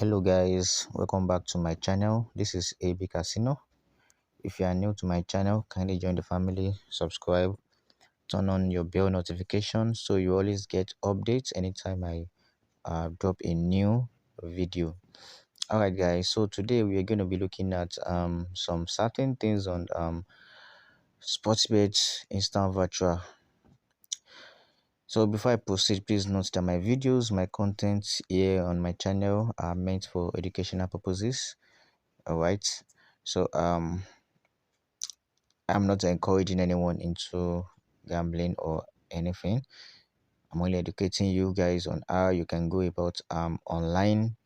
Hello guys, welcome back to my channel. This is AB Casino. If you are new to my channel, kindly join the family, subscribe, turn on your bell notification so you always get updates anytime I drop a new video. Alright guys, so today we are going to be looking at some certain things on Sportybet Instant Virtual. So before I proceed, please note that my videos, my content here on my channel are meant for educational purposes. All right, so I'm not encouraging anyone into gambling or anything. I'm only educating you guys on how you can go about online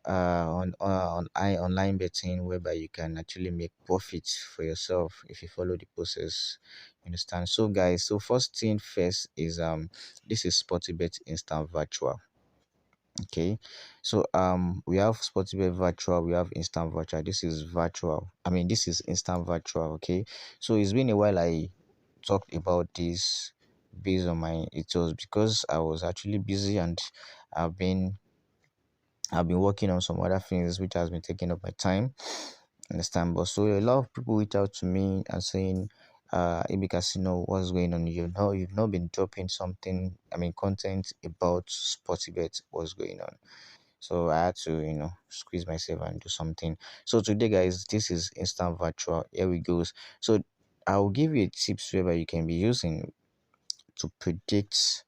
online betting, whereby you can actually make profits for yourself if you follow the process. You understand? So guys, so first thing first is this is Sportybet Instant Virtual. Okay, so we have Sportybet Virtual, we have Instant Virtual. This is virtual, this is Instant Virtual. Okay, so it's been a while I talked about this based on my, it was because I was actually busy and i've been I've been working on some other things which has been taking up my time. Understand? But so a lot of people reach out to me and saying, AB Casino, what's going on? You've not been dropping something, content about Sportybet. What's going on? So I had to, squeeze myself and do something. So today, guys, this is Instant Virtual. Here we go. So I'll give you a tips where you can be using to predict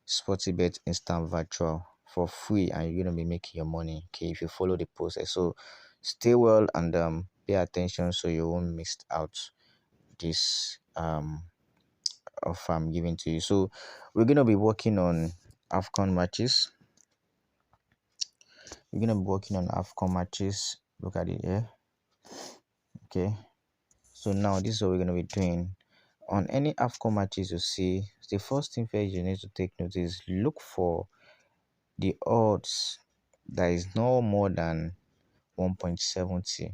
Sportybet Instant Virtual for free, and you're gonna be making your money. Okay, if you follow the process. So stay well and pay attention so you won't miss out this offer I'm giving to you. So we're gonna be working on AFCON matches. We're gonna be working on AFCON matches. Look at it here. Okay. So now this is what we're gonna be doing. On any AFCON matches you see, the first thing first you need to take note is look for the odds that is no more than 1.70.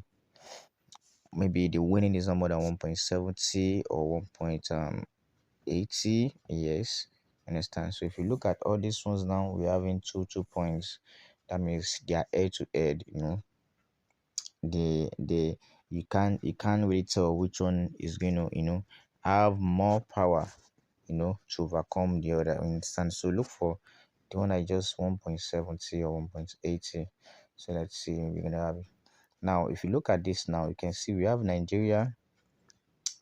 Maybe the winning is no more than 1.70 or 1.80. Yes, understand. So if you look at all these ones now, we're having two points. That means they are head to head. They you can't really tell which one is going to have more power to overcome the other. Understand? So look for the one I just 1.70 or 1.80. So let's see, we're gonna have it. Now if you look at this now, you can see we have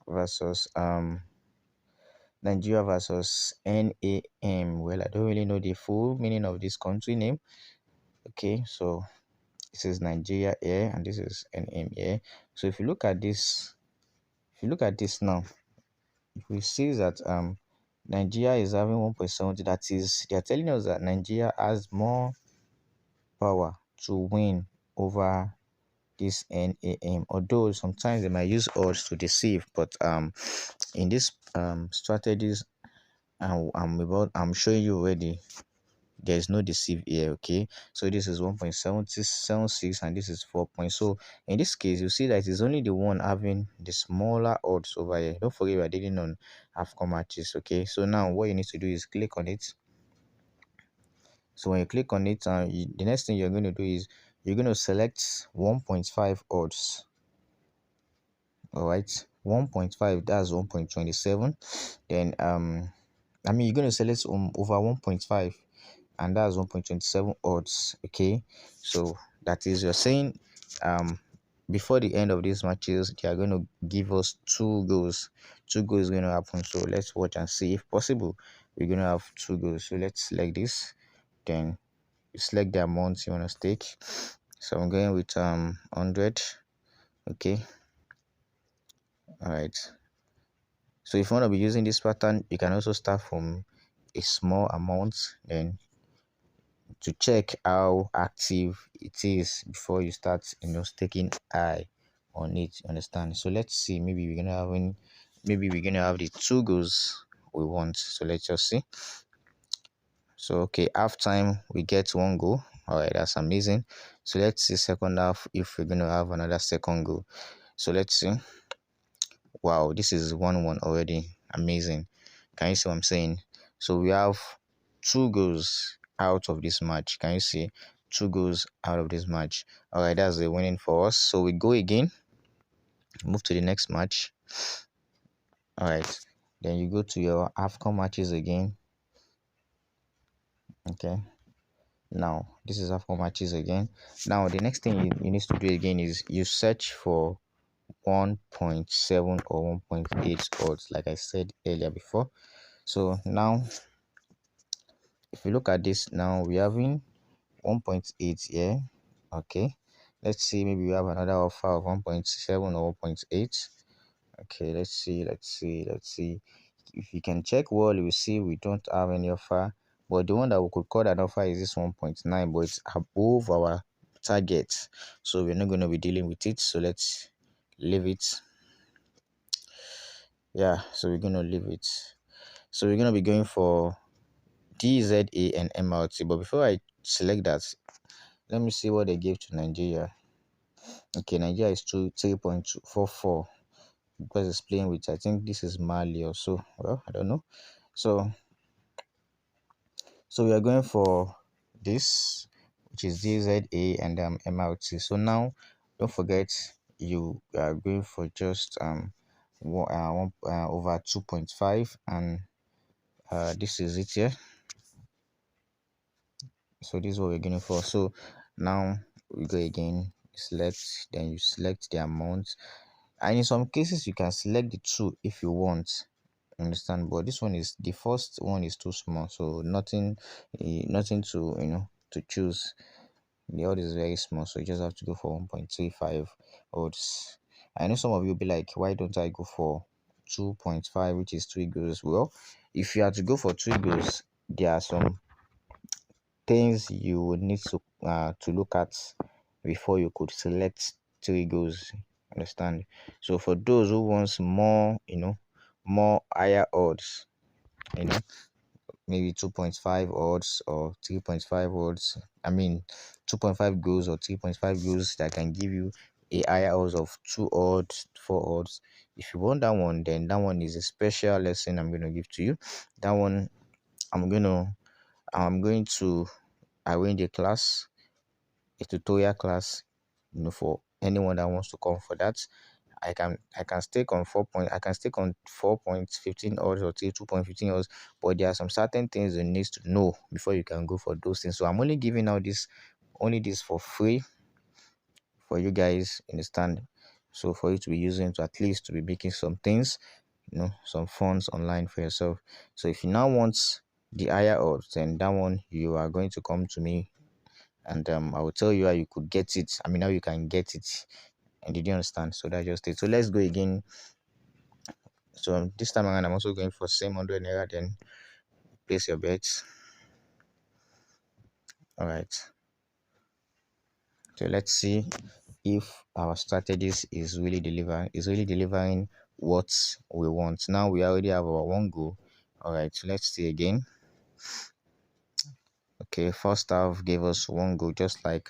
versus Nigeria versus NAM. Well, I don't really know the full meaning of this country name. Okay, so this is Nigeria here and this is NAM here. So if you look at this, now, we see that Nigeria is having 1.70. That is, they are telling us that Nigeria has more power to win over this NAM. Although sometimes they might use odds to deceive, but in this strategies I'm showing you already, there is no deceive here. Okay, so this is 1.76 and this is 4 points. So in this case you see that it's only the one having the smaller odds over here. Don't forget we are dealing on AFCON matches. Okay, so now what you need to do is click on it. So when you click on it, the next thing you're going to do is you're going to select 1.5 odds. All right, 1.5, that's 1.27. Then you're going to select over 1.5, and that's 1.27 odds. Okay, so that is, you're saying before the end of these matches they are going to give us two goals is going to happen. So let's watch and see. If possible, we're going to have two goals. So let's select this, then you select the amount you want to stake. So I'm going with 100. Okay, all right. So if you want to be using this pattern, you can also start from a small amount, then to check how active it is before you start staking eye on it. You understand? So let's see, maybe we're gonna have the two goals we want. So let's just see. So okay, half time we get one goal. All right, that's amazing. So let's see second half if we're gonna have another second goal. So let's see. Wow, this is 1-1 already. Amazing. Can you see what I'm saying? So we have two goals out of this match. Can you see? 2 goals out of this match. All right, that's the winning for us. So we go again, move to the next match. All right, then you go to your AFCON matches again. Okay, now this is AFCON matches again. Now the next thing you need to do again is you search for 1.7 or 1.8 odds, like I said earlier before. So now if you look at this, now we're having 1.8 here. Okay, let's see, maybe we have another offer of 1.7 or 1.8. Okay, let's see if you can check well, you will see we don't have any offer, but the one that we could call an offer is this 1.9, but it's above our target, so we're not going to be dealing with it. So let's leave it. Yeah, so we're going to leave it. So we're going to be going for DZA and MRT, but before I select that, let me see what they gave to Nigeria. Okay, Nigeria is 3.44 because it's playing with, I think this is Mali or so. Well, I don't know. So we are going for this, which is DZA and MRT. So now, don't forget you are going for just over 2.5, and this is it here. So this is what we're going for. So now we go again, select, then you select the amount, and in some cases you can select the two if you want, understand, but this one is, the first one is too small, so nothing to, to choose. The odd is very small, so you just have to go for 1.35 odds. I know some of you will be like, why don't I go for 2.5, which is 3 goals? Well, if you have to go for 3 goals, there are some things you would need to look at before you could select 3 goals, understand. So for those who wants more, more higher odds, maybe 2.5 odds or 3.5 odds, I mean 2.5 goals or 3.5 goals that can give you a higher odds of 2 odds, 4 odds. If you want that one, then that one is a special lesson I'm going to give to you. That one I'm going to arrange a class, a tutorial class, for anyone that wants to come for that. I can stake on 4.15 odds or 2.15 odds, but there are some certain things you need to know before you can go for those things. So I'm only giving out this for free for you guys, understand. So for you to be using, to at least to be making some things, some funds online for yourself. So if you now want the higher odds, then that one you are going to come to me, and I will tell you how you could get it. I mean, how you can get it. And did you understand? So that's just it. So let's go again. So this time around, I'm also going for same 100 naira. Then place your bets. All right. So let's see if our strategies is really delivering what we want. Now we already have our 1 goal. All right. So let's see again. Okay, first half gave us 1 goal, just like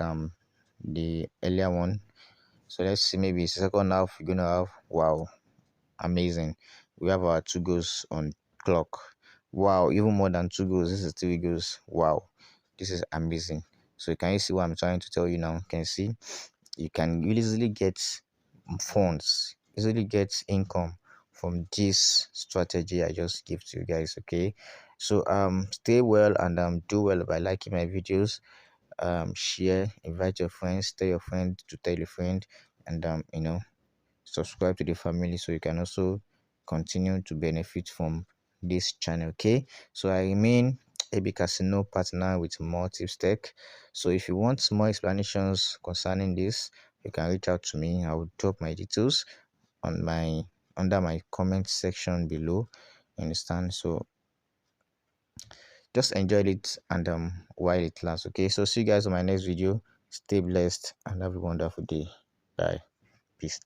the earlier one. So let's see, maybe second half we're gonna have, wow, amazing, we have our 2 goals on clock. Wow, even more than 2 goals. This is 3 goals. Wow, this is amazing. So can you see what I'm trying to tell you now? Can you see? You can easily get funds, easily get income from this strategy I just give to you guys. Okay, so stay well and do well by liking my videos, share, invite your friends, tell your friend to tell a friend, and subscribe to the family so you can also continue to benefit from this channel. Okay, so I remain AB Casino partner with Multips Tech. So if you want more explanations concerning this, you can reach out to me. I will drop my details on my under my comment section below. You understand? So just enjoy it, and while it lasts. Okay, so see you guys on my next video. Stay blessed and have a wonderful day. Bye. Peace.